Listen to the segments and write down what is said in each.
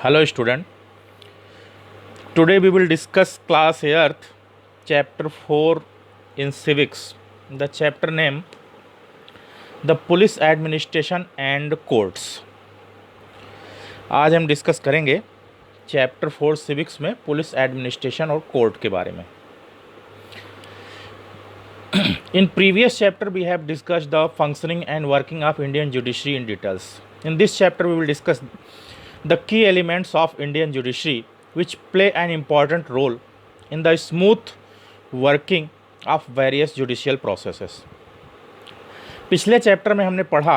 Hello student, today we will discuss class 8th chapter 4 in civics. The chapter name the police administration and courts. आज हम discuss करेंगे chapter 4 civics में police administration और court के बारे में. In previous chapter we have discussed the functioning and working of Indian judiciary in details. In this chapter we will discuss the key elements of Indian judiciary which play an important role in the smooth working of various judicial processes. पिछले chapter में हमने पढ़ा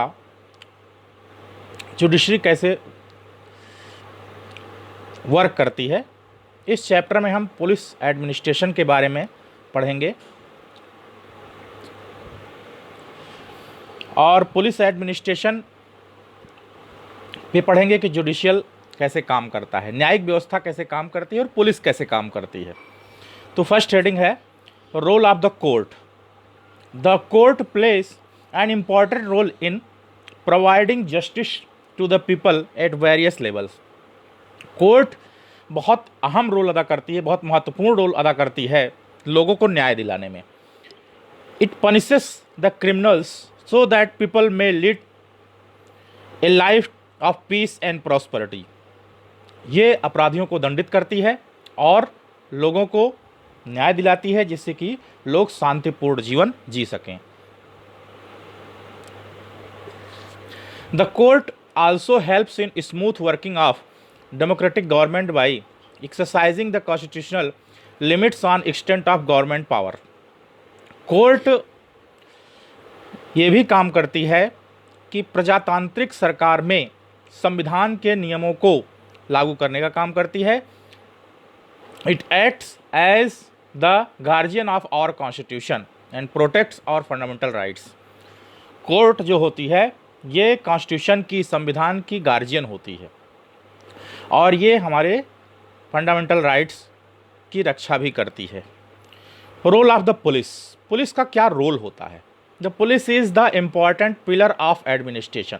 judiciary कैसे work करती है. इस chapter में हम पुलिस एडमिनिस्ट्रेशन के बारे में पढ़ेंगे और पुलिस एडमिनिस्ट्रेशन भी पढ़ेंगे कि जुडिशियल कैसे काम करता है, न्यायिक व्यवस्था कैसे काम करती है और पुलिस कैसे काम करती है. तो फर्स्ट हेडिंग है role of the court. The court plays an important role in providing justice to the people at various levels. Court बहुत अहम रोल अदा करती है, बहुत महत्वपूर्ण रोल अदा करती है लोगों को न्याय दिलाने में. It punishes the criminals so that people may lead A life of peace and prosperity. ये अपराधियों को दंडित करती है और लोगों को न्याय दिलाती है जिससे कि लोग शांतिपूर्ण जीवन जी सकें. The court also helps in smooth working of democratic government by exercising the constitutional limits on extent of government power. Court ये भी काम करती है कि प्रजातांत्रिक सरकार में संविधान के नियमों को लागू करने का काम करती है. It acts as the guardian of our constitution and protects our fundamental rights. Court जो होती है ये कॉन्स्टिट्यूशन की, संविधान की गार्जियन होती है और ये हमारे फंडामेंटल राइट्स की रक्षा भी करती है. Role of the police. Police का क्या रोल होता है? The police is the important pillar of administration.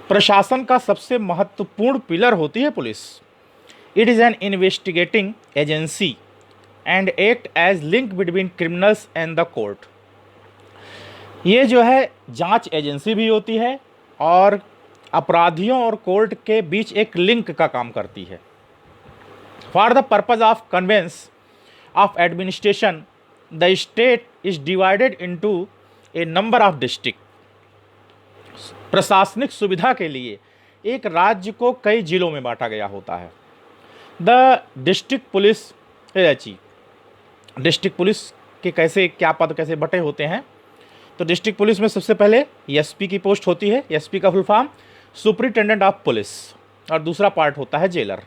प्रशासन का सबसे महत्वपूर्ण पिलर होती है police. It is an investigating agency and act as link between criminals and the court. ये जो है जांच एजेंसी भी होती है और अपराधियों और कोर्ट के बीच एक लिंक का काम करती है. For the purpose of convenience of administration the state is divided into a number of district. प्रशासनिक सुविधा के लिए एक राज्य को कई जिलों में बांटा गया होता है. The district police district police के कैसे क्या पद कैसे बटे होते हैं? तो डिस्ट्रिक्ट पुलिस में सबसे पहले एसपी की पोस्ट होती है. एसपी का full form superintendent of police और दूसरा पार्ट होता है जेलर.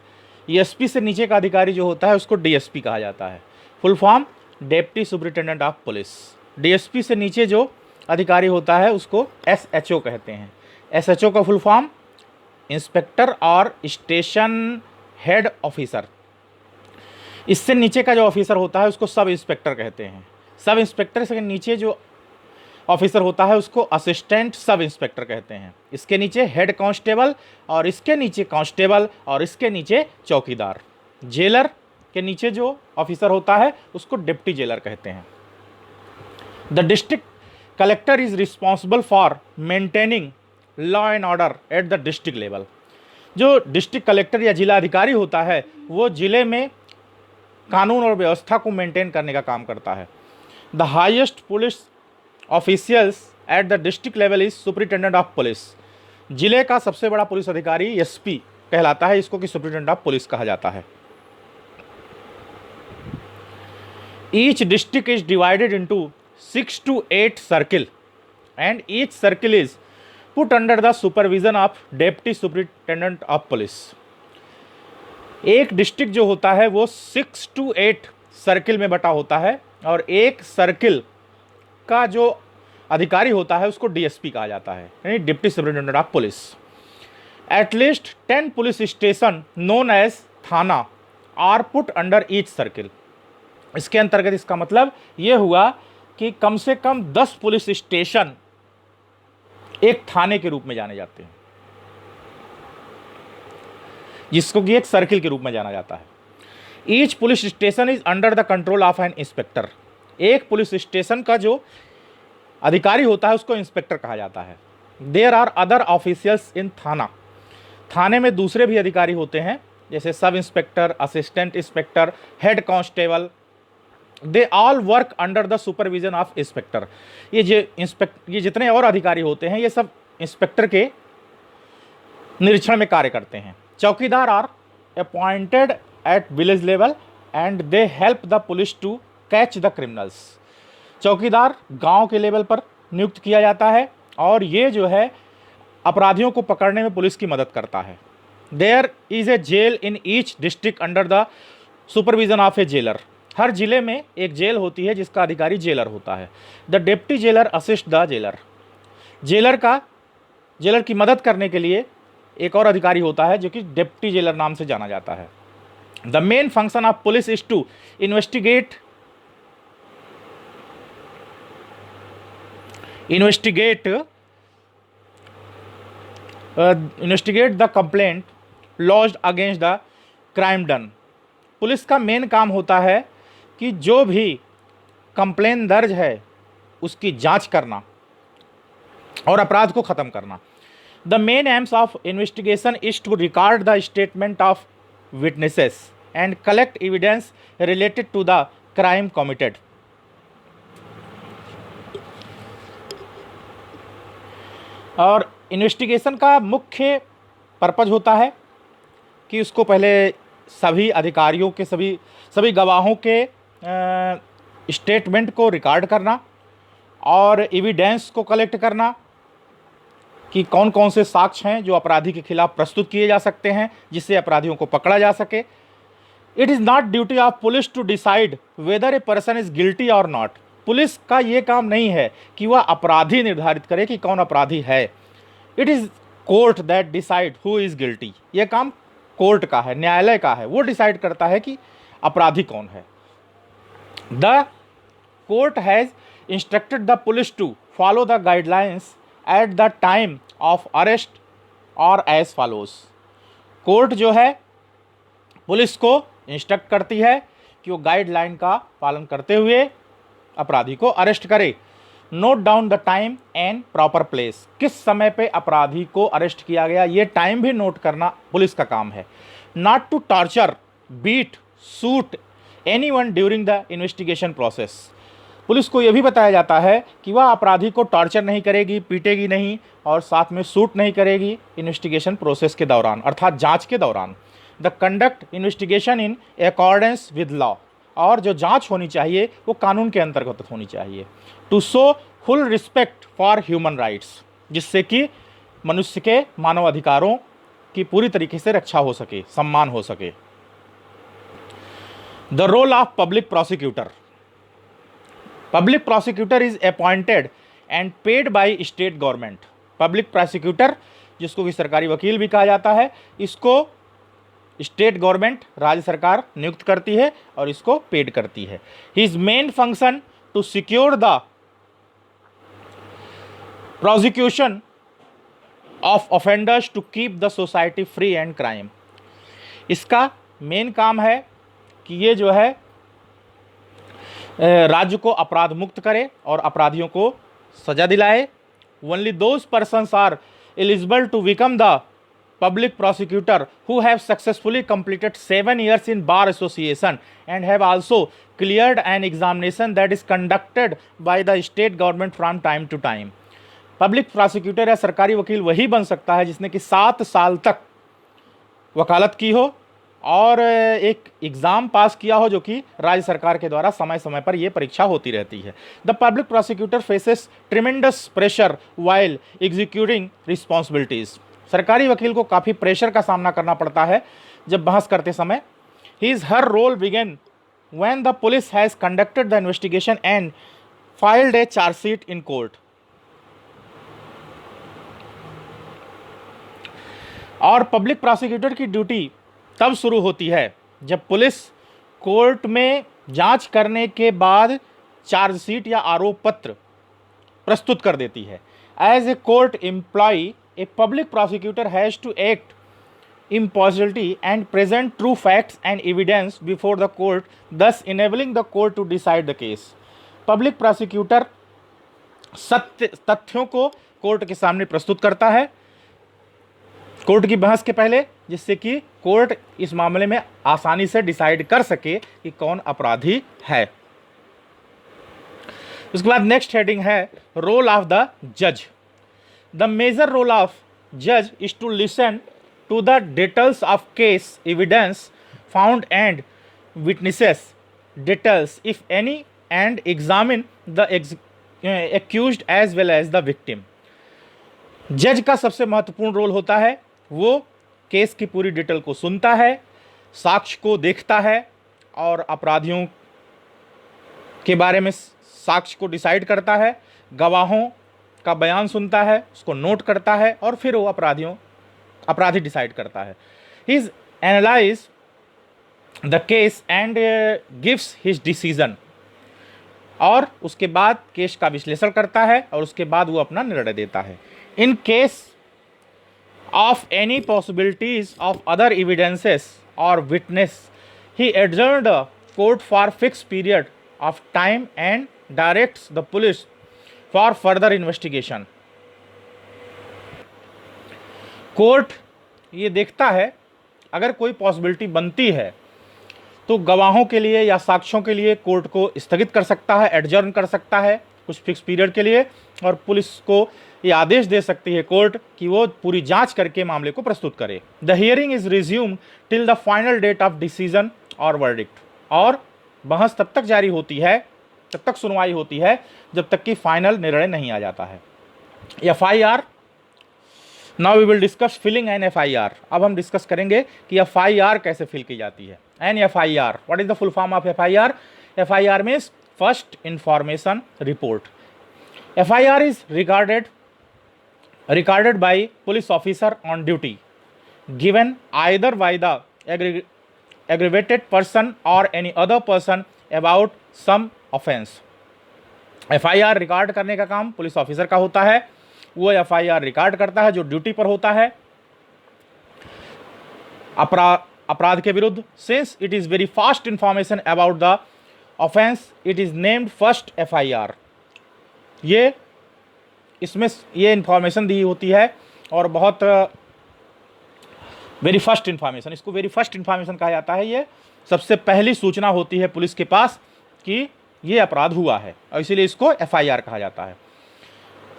एसपी से नीचे का अधिकारी जो होता है उसको डीएसपी कहा जाता है. Full form deputy superintendent of police. DSP से नीचे जो अधिकारी होता है उसको एसएचओ कहते हैं. एसएचओ का फुल फॉर्म इंस्पेक्टर और स्टेशन हेड ऑफिसर. इससे नीचे का जो ऑफिसर होता है उसको सब इंस्पेक्टर कहते हैं. सब इंस्पेक्टर से नीचे जो ऑफिसर होता है उसको असिस्टेंट सब इंस्पेक्टर कहते हैं. इसके नीचे हेड कांस्टेबल और इसके नीचे कांस्टेबल और इसके नीचे चौकीदार. जेलर के नीचे जो ऑफिसर होता है उसको डिप्टी जेलर कहते हैं. The district collector is responsible for maintaining law and order at the district level. जो डिस्ट्रिक्ट कलेक्टर या जिला अधिकारी होता है वो जिले में कानून और व्यवस्था को मेंटेन करने का काम करता है. The highest police officials at the district level is superintendent of police. जिले का सबसे बड़ा पुलिस अधिकारी एसपी कहलाता है, इसको कि सुपरिटेंडेंट ऑफ पुलिस कहा जाता है. Each district is divided into 6 to 8 circle and each circle is put under the supervision of deputy superintendent of police. एक डिस्ट्रिक्ट जो होता है वो 6 to 8 सर्किल में बटा होता है और एक सर्किल का जो अधिकारी होता है उसको डीएसपी कहा जाता है, यानी deputy superintendent of police. At least 10 police station known as thana are put under each circle. इसके अंतर्गत इसका मतलब ये हुआ कि कम से कम 10 पुलिस स्टेशन एक थाने के रूप में जाने जाते हैं. जिसको कि एक सर्किल के रूप में जाना जाता है। Each police station is under the control of an inspector. एक पुलिस स्टेशन का जो अधिकारी होता है उसको इंस्पेक्टर कहा जाता है। There are other officials in thana. थाने में दूसरे भी अधिकारी होते हैं, जैसे sub inspector, assistant inspector, head constable. They all work under the supervision of inspector. ये जितने और अधिकारी होते हैं ये सब इंस्पेक्टर के निरीक्षण में कार्य करते हैं। Chowkidar are appointed at village level and they help the police to catch the criminals. चौकीदार गांव के लेवल पर नियुक्त किया जाता है और ये जो है अपराधियों को पकड़ने में पुलिस की मदद करता है। There is a jail in each district under the supervision of a jailer. हर जिले में एक जेल होती है जिसका अधिकारी जेलर होता है। The deputy jailer assist the jailer. Jailer की मदद करने के लिए एक और अधिकारी होता है जो कि डिप्टी जेलर नाम से जाना जाता है। The main function of police is to investigate the complaint lodged against the crime done. Police का मेन काम होता है कि जो भी कंप्लेन दर्ज है उसकी जांच करना और अपराध को ख़त्म करना। The main aims of investigation is to record the statement of witnesses and collect evidence related to the crime committed. और इन्वेस्टिगेशन का मुख्य पर्पज होता है कि उसको पहले सभी अधिकारियों के सभी गवाहों के स्टेटमेंट को रिकॉर्ड करना और एविडेंस को कलेक्ट करना कि कौन कौन से साक्ष्य हैं जो अपराधी के खिलाफ प्रस्तुत किए जा सकते हैं जिससे अपराधियों को पकड़ा जा सके। It is not duty of police to decide whether a person is guilty or not. Police का ये काम नहीं है कि वह अपराधी निर्धारित करे कि कौन अपराधी है। It is court that decide who is guilty. यह काम कोर्ट का है, न्यायालय का है, वो डिसाइड करता है कि अपराधी कौन है। The court has instructed the police to follow the guidelines at the time of arrest और एज फॉलोज। कोर्ट जो है पुलिस को इंस्ट्रक्ट करती है कि वो गाइडलाइन का पालन करते हुए अपराधी को अरेस्ट करे। Note down the time and proper place. किस समय पे अपराधी को अरेस्ट किया गया ये टाइम भी नोट करना पुलिस का काम है। Not to torture, beat, shoot anyone during the investigation process. Police को यह भी बताया जाता है कि वह अपराधी को टॉर्चर नहीं करेगी, पीटेगी नहीं और साथ में शूट नहीं करेगी इन्वेस्टिगेशन प्रोसेस के दौरान, अर्थात जांच के दौरान। The conduct investigation in accordance with law. और जो जांच होनी चाहिए वो कानून के अंतर्गत होनी चाहिए। To show full respect for human rights, जिससे कि मनुष्य के मानव अधिकारों की पूरी तरीके से रक्षा हो सके, सम्मान हो सके। The role of public prosecutor. Public prosecutor is appointed and paid by state government. Public prosecutor, जिसको कि सरकारी वकील भी कहा जाता है, इसको स्टेट गवर्नमेंट, राज्य सरकार नियुक्त करती है और इसको पेड करती है। His main function to secure the prosecution of offenders to keep the society free and crime. इसका मेन काम है कि ये जो है राज्य को अपराध मुक्त करे और अपराधियों को सजा दिलाए। Only those persons are eligible to become the public prosecutor who have successfully completed 7 years in bar association and have also cleared an examination that is conducted by the state government from time to time। Public prosecutor या सरकारी वकील वही बन सकता है जिसने कि 7 साल तक वकालत की हो और एक एग्ज़ाम पास किया हो जो कि राज्य सरकार के द्वारा समय समय पर यह परीक्षा होती रहती है। The public prosecutor faces tremendous pressure while executing responsibilities. सरकारी वकील को काफ़ी प्रेशर का सामना करना पड़ता है जब बहस करते समय। Her role begin when the police has conducted the investigation and filed a chargesheet in court. और पब्लिक प्रोसिक्यूटर की ड्यूटी तब शुरू होती है जब पुलिस कोर्ट में जांच करने के बाद चार्जशीट या आरोप पत्र प्रस्तुत कर देती है। As a court employee, a public prosecutor has to act impartiality and present true facts and evidence before the court, thus enabling the court to decide the case. Public prosecutor सत्य तथ्यों को कोर्ट के सामने प्रस्तुत करता है court की बहस के पहले, जिससे कि कोर्ट इस मामले में आसानी से डिसाइड कर सके कि कौन अपराधी है। उसके बाद नेक्स्ट हेडिंग है रोल ऑफ द जज। द मेजर रोल ऑफ जज is to listen to the details of case, evidence found and witnesses details if any, and examine the accused as well as the victim. जज का सबसे महत्वपूर्ण role होता है, वो case की पूरी डिटेल को सुनता है, साक्ष्य को देखता है और अपराधियों के बारे में साक्ष्य को डिसाइड करता है, गवाहों का बयान सुनता है, उसको नोट करता है और फिर वो अपराधी डिसाइड करता है। He is analyse the case and gives his decision, और उसके बाद केस का विश्लेषण करता है और उसके बाद वो अपना निर्णय देता है। In case of any possibilities of other evidences और witness, he adjourn the court for fix period of time and directs the police for further investigation. Court ये देखता है अगर कोई पॉसिबिलिटी बनती है तो गवाहों के लिए या साक्ष्यों के लिए कोर्ट को स्थगित कर सकता है, एडजर्न कर सकता है कुछ फिक्स पीरियड के लिए, और पुलिस को ये आदेश दे सकती है कोर्ट कि वो पूरी जांच करके मामले को प्रस्तुत करे। The hearing is resume till the final date of decision or verdict, और बहस तब तक जारी होती है, तब तक सुनवाई होती है जब तक कि फाइनल निर्णय नहीं आ जाता है। FIR, now we will discuss filing an FIR। अब हम डिस्कस करेंगे कि FIR कैसे फिल की जाती है। An FIR, what is the full form of FIR? FIR means first information report. FIR is recorded by police officer on duty, given either by the aggravated person or any other person about some offense। FIR record करने का काम police officer का होता है, वो FIR record करता है जो ड्यूटी पर होता है अपराध के विरुद्ध। Since it is very fast information about the offence, it is named first FIR। ये इसमें ये इंफॉर्मेशन दी होती है और बहुत वेरी फर्स्ट इंफॉर्मेशन, इसको वेरी फर्स्ट इंफॉर्मेशन कहा जाता है। ये सबसे पहली सूचना होती है पुलिस के पास कि ये अपराध हुआ है, और इसीलिए इसको FIR कहा जाता है।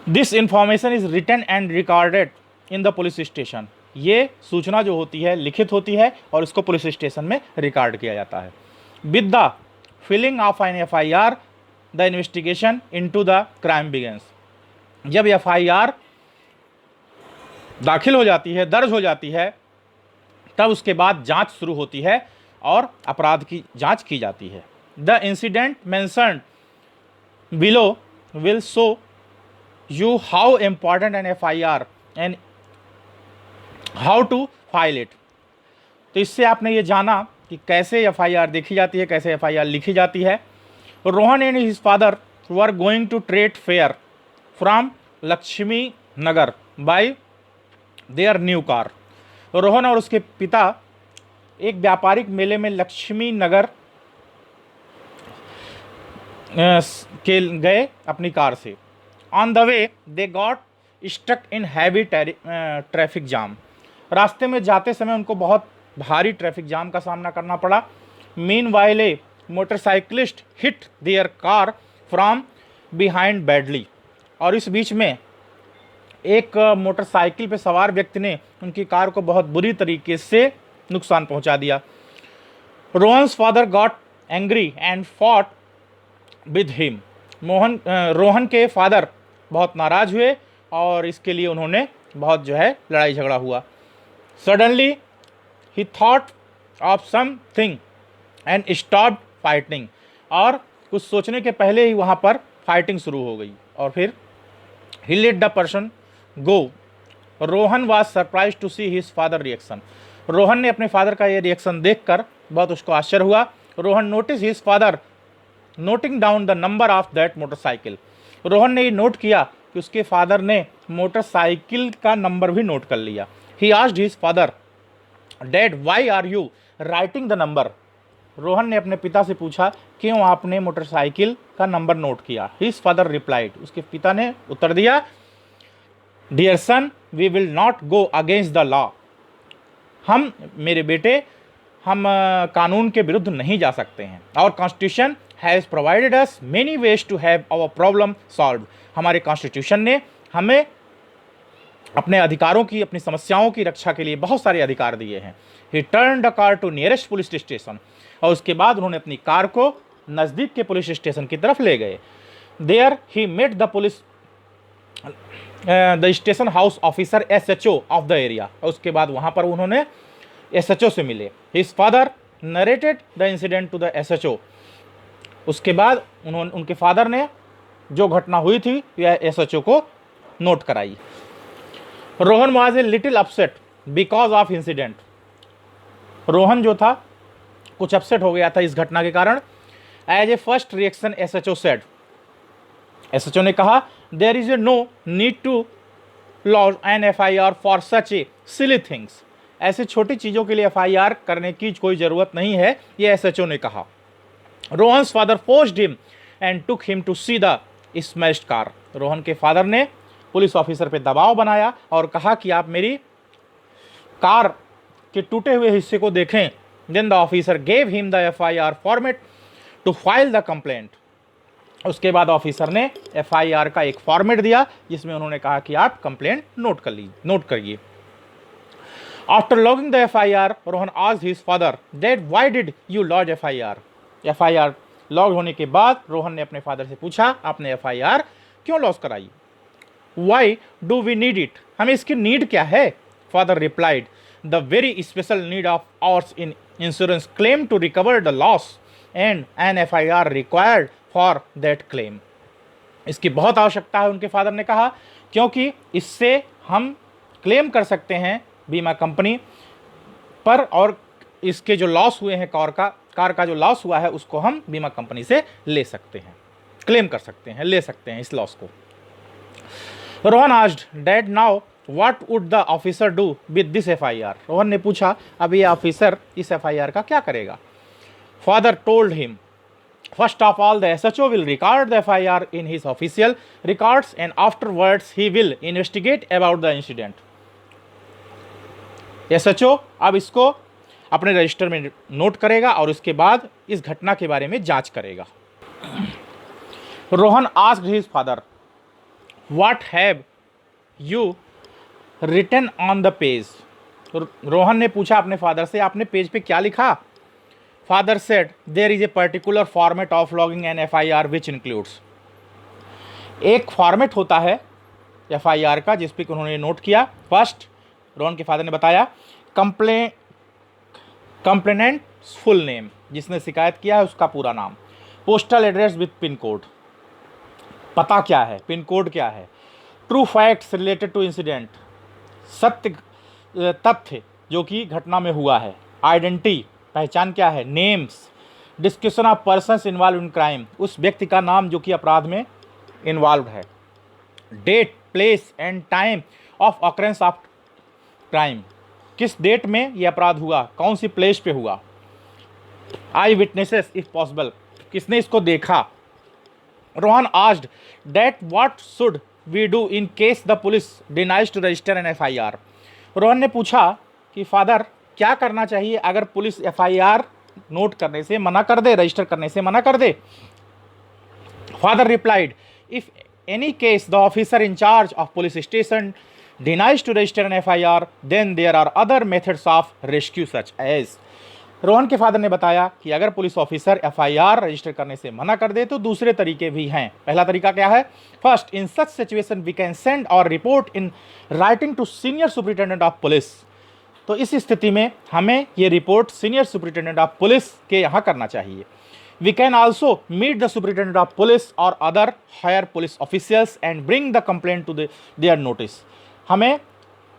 This information is written and recorded in the police station. ये सूचना जो होती है लिखित होती है और इसको पुलिस स्टेशन में रिकॉर्ड किया जाता है। With the filing of an FIR, the investigation into the crime begins. जब FIR दाखिल हो जाती है, दर्ज हो जाती है, तब उसके बाद जांच शुरू होती है और अपराध की जांच की जाती है। The incident mentioned below will show you how important an FIR and how to file it. तो इससे आपने ये जाना कि कैसे FIR देखी जाती है, कैसे FIR लिखी जाती है। Rohan and his father were going to trade fair from Laxmi Nagar by their new car. Rohan और उसके पिता एक व्यापारिक मेले में लक्ष्मी नगर के गए अपनी कार से। On the way they got stuck in heavy traffic jam. रास्ते में जाते समय उनको बहुत भारी ट्रैफिक जाम का सामना करना पड़ा। Meanwhile a motorcyclist hit their car from behind badly. और इस बीच में एक मोटरसाइकिल पे सवार व्यक्ति ने उनकी कार को बहुत बुरी तरीके से नुकसान पहुंचा दिया। Rohan's father got angry and fought with him. Rohan के फादर बहुत नाराज हुए और इसके लिए उन्होंने बहुत जो है लड़ाई झगड़ा हुआ। Suddenly he thought of something and stopped fighting. और कुछ सोचने के पहले ही वहाँ पर फाइटिंग शुरू हो गई और फिर he let the person go. Rohan was surprise to see his father reaction. Rohan ने अपने फादर का ये रिएक्शन देखकर बहुत उसको आश्चर्य हुआ। Rohan notice his father noting down the number of that motorcycle. Rohan ने ये नोट किया कि उसके फादर ने मोटरसाइकिल का नंबर भी नोट कर लिया। He asked his father dad why are you writing the number. Rohan ने अपने पिता से पूछा क्यों आपने मोटरसाइकिल का नंबर नोट किया। हिज फादर रिप्लाइड, उसके पिता ने उत्तर दिया, dear son we will not go against the law. हम मेरे बेटे हम कानून के विरुद्ध नहीं जा सकते हैं। Our constitution has provided us many ways to have our problem solved. हमारे कॉन्स्टिट्यूशन ने हमें अपने अधिकारों की, अपनी समस्याओं की रक्षा के लिए बहुत सारे अधिकार दिए हैं। He turn the car to nearest police station, और उसके बाद उन्होंने अपनी कार को नज़दीक के पुलिस स्टेशन की तरफ ले गए। There he met the police the station house officer SHO of the area, और उसके बाद वहाँ पर उन्होंने SHO से मिले। His father narrated the incident to the SHO। उसके बाद उनके फादर ने जो घटना हुई थी यह SHO को नोट कराई। Rohan was a little upset because of incident. Rohan जो था कुछ अपसेट हो गया था इस घटना के कारण। As a first reaction SHO said, SHO ने कहा, there is a no need to launch an FIR for such a silly things. ऐसी छोटी चीज़ों के लिए FIR करने की कोई ज़रूरत नहीं है, ये SHO ने कहा। Rohan's father forced him and took him to see the smashed car. Rohan के फादर ने पुलिस ऑफिसर पे दबाव बनाया और कहा कि आप मेरी कार के टूटे हुए हिस्से को देखें। Then the officer gave him the FIR format to file the complaint. उसके बाद ऑफिसर ने FIR का एक फॉर्मेट दिया जिसमें उन्होंने कहा कि आप कंप्लेंट नोट करिए। After lodging the FIR, Rohan asked his father, dad why did you lodge FIR। FIR लॉग होने के बाद रोहन ने अपने फादर से पूछा, आपने FIR क्यों लॉस कराई। Why do we need it, हमें इसकी नीड क्या है। Father replied, the very special need of ours in insurance claim to recover the loss and an FIR required for that claim. इसकी बहुत आवश्यकता है, उनके फादर ने कहा, क्योंकि इससे हम क्लेम कर सकते हैं बीमा कंपनी पर, और इसके जो लॉस हुए हैं कार का जो लॉस हुआ है उसको हम बीमा कंपनी से ले सकते हैं, क्लेम कर सकते हैं, ले सकते हैं इस लॉस को। Rohan asked, dad now what would the officer do with this FIR। Rohan ने पूछा, अब ये ऑफिसर इस FIR का क्या करेगा। Father told him, first of all the SHO will record the FIR in his official records and afterwards he will investigate about the incident. SHO अब इसको अपने रजिस्टर में नोट करेगा और उसके बाद इस घटना के बारे में जांच करेगा। Rohan asked his father, what have you written on the page. Rohan ने पूछा अपने फादर से, आपने पेज पे क्या लिखा। Father said, there is a particular format of lodging an FIR which includes. एक फॉर्मेट होता है FIR का जिस पे उन्होंने नोट किया। फर्स्ट, रोहन के फादर ने बताया, कंप्लेनेंट फुल नेम, जिसने शिकायत किया है उसका पूरा नाम, postal address with pin code, पता क्या है, पिन कोड क्या है, true facts related to incident, सत्य तथ्य जो कि घटना में हुआ है, आइडेंटिटी पहचान क्या है, names, description of persons involve in crime, उस व्यक्ति का नाम जो कि अपराध में इन्वॉल्व है, date, place and time of occurrence of crime, किस डेट में यह अपराध हुआ, कौन सी प्लेस पे हुआ, आई विटनेसेस इफ पॉसिबल, किसने इसको देखा। Rohan asked that what should we do in case the police denies to register an FIR। Rohan ने पूछा कि फादर क्या करना चाहिए अगर पुलिस FIR नोट करने से मना कर दे, रजिस्टर करने से मना कर दे। Father replied, if any case the officer in charge of police station denies to register an FIR, then there are other methods of rescue such as। Rohan के फादर ने बताया कि अगर पुलिस ऑफिसर FIR रजिस्टर करने से मना कर दे तो दूसरे तरीके भी हैं। पहला तरीका क्या है, first, in such situation we can send or report in writing to senior superintendent of police. तो इस स्थिति में हमें ये report senior superintendent of police के यहाँ करना चाहिए। We can also meet the superintendent of police और other higher police officials and bring the complaint to their notice. हमें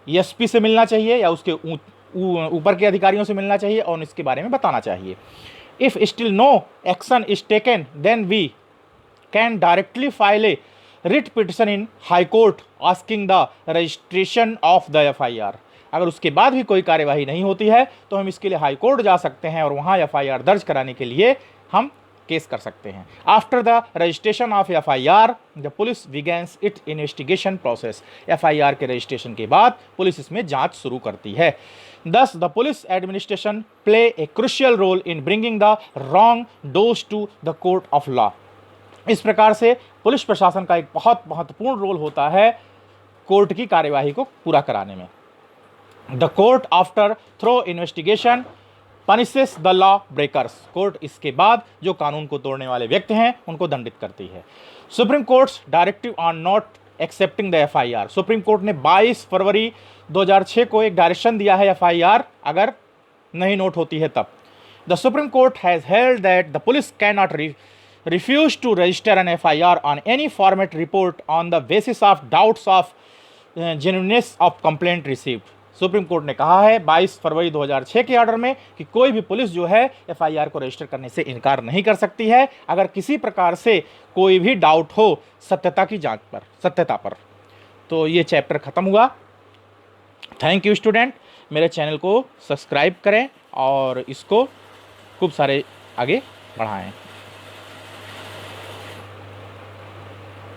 SP से मिलना चाहिए या उसके ऊपर के अधिकारियों से मिलना चाहिए और इसके बारे में बताना चाहिए। If still no action is taken then we can directly file a writ petition in high court asking the registration of the FIR। अगर उसके बाद भी कोई कार्यवाही नहीं होती है तो हम इसके लिए हाई कोर्ट जा सकते हैं और वहाँ FIR दर्ज कराने के लिए हम केस कर सकते हैं। After the registration of FIR the police begins it investigation process. FIR के रजिस्ट्रेशन के बाद पुलिस इसमें जांच शुरू करती है। Thus, the police administration play a crucial role in bringing the wrongdoers to the court of law। इस प्रकार से पुलिस प्रशासन का एक बहुत महत्वपूर्ण रोल होता है कोर्ट की कार्यवाही को पूरा कराने में। The court after thorough investigation punishes the law breakers. Court इसके बाद जो कानून को तोड़ने वाले व्यक्ति हैं उनको दंडित करती है। Supreme courts directive on not accepting the FIR। Supreme court ने 22 फरवरी 2006 को एक डायरेक्शन दिया है FIR अगर नहीं नोट होती है तब। The supreme court has held that the police can not refuse to register an FIR on any format report on the basis of doubts of genuineness of complaint received। Supreme court ने कहा है 22 फरवरी 2006 के order में कि कोई भी police जो है FIR को रजिस्टर करने से इनकार नहीं कर सकती है अगर किसी प्रकार से कोई भी डाउट हो सत्यता पर। तो ये चैप्टर ख़त्म हुआ। थैंक यू स्टूडेंट, मेरे चैनल को सब्सक्राइब करें और इसको खूब सारे आगे बढ़ाएं।